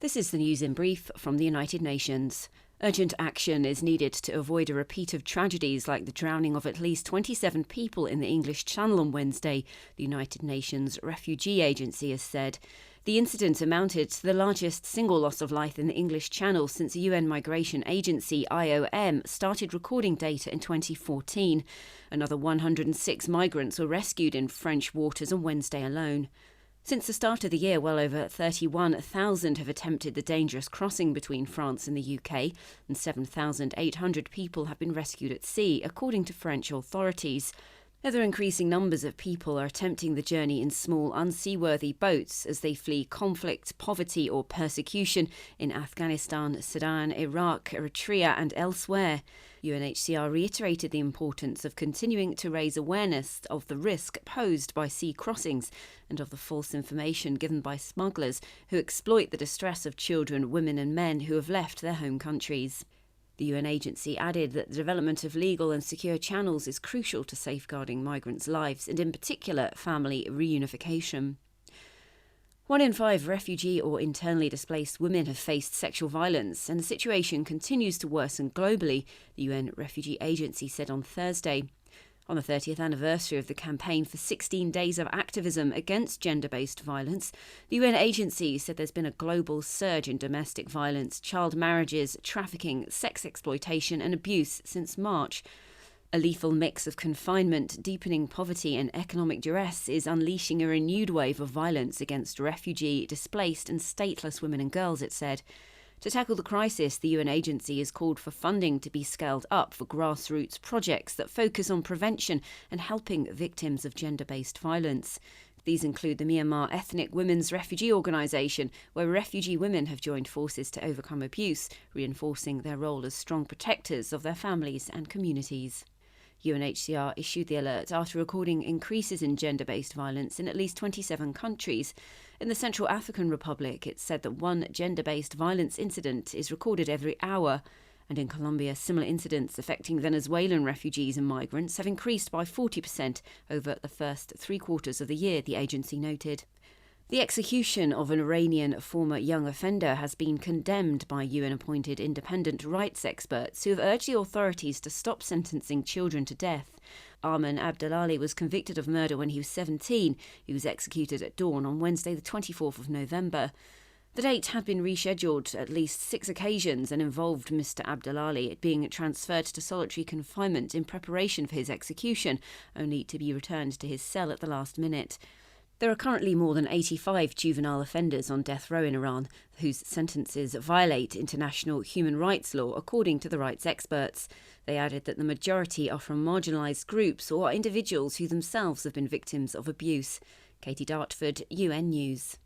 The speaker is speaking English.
This is the news in brief from the United Nations. Urgent action is needed to avoid a repeat of tragedies like the drowning of at least 27 people in the English Channel on Wednesday, the United Nations Refugee Agency has said. The incident amounted to the largest single loss of life in the English Channel since the UN Migration Agency, IOM, started recording data in 2014. Another 106 migrants were rescued in French waters on Wednesday alone. Since the start of the year, well over 31,000 have attempted the dangerous crossing between France and the UK, and 7,800 people have been rescued at sea, according to French authorities. Ever increasing numbers of people are attempting the journey in small, unseaworthy boats as they flee conflict, poverty or persecution in Afghanistan, Sudan, Iraq, Eritrea and elsewhere. UNHCR reiterated the importance of continuing to raise awareness of the risk posed by sea crossings and of the false information given by smugglers who exploit the distress of children, women and men who have left their home countries. The UN agency added that the development of legal and secure channels is crucial to safeguarding migrants' lives and, in particular, family reunification. 1 in 5 refugee or internally displaced women have faced sexual violence, and the situation continues to worsen globally, the UN Refugee Agency said on Thursday. On the 30th anniversary of the campaign for 16 days of activism against gender-based violence, the UN agency said there's been a global surge in domestic violence, child marriages, trafficking, sex exploitation and abuse since March. A lethal mix of confinement, deepening poverty and economic duress is unleashing a renewed wave of violence against refugee, displaced and stateless women and girls, it said. To tackle the crisis, the UN agency has called for funding to be scaled up for grassroots projects that focus on prevention and helping victims of gender-based violence. These include the Myanmar Ethnic Women's Refugee Organisation, where refugee women have joined forces to overcome abuse, reinforcing their role as strong protectors of their families and communities. UNHCR issued the alert after recording increases in gender-based violence in at least 27 countries. In the Central African Republic, it said that one gender-based violence incident is recorded every hour. And in Colombia, similar incidents affecting Venezuelan refugees and migrants have increased by 40% over the first 3 quarters of the year, the agency noted. The execution of an Iranian former young offender has been condemned by UN-appointed independent rights experts who have urged the authorities to stop sentencing children to death. Arman Abdelali was convicted of murder when he was 17. He was executed at dawn on Wednesday, the 24th of November. The date had been rescheduled at least 6 occasions and involved Mr. Abdelali being transferred to solitary confinement in preparation for his execution, only to be returned to his cell at the last minute. There are currently more than 85 juvenile offenders on death row in Iran, whose sentences violate international human rights law, according to the rights experts. They added that the majority are from marginalised groups or individuals who themselves have been victims of abuse. Katie Dartford, UN News.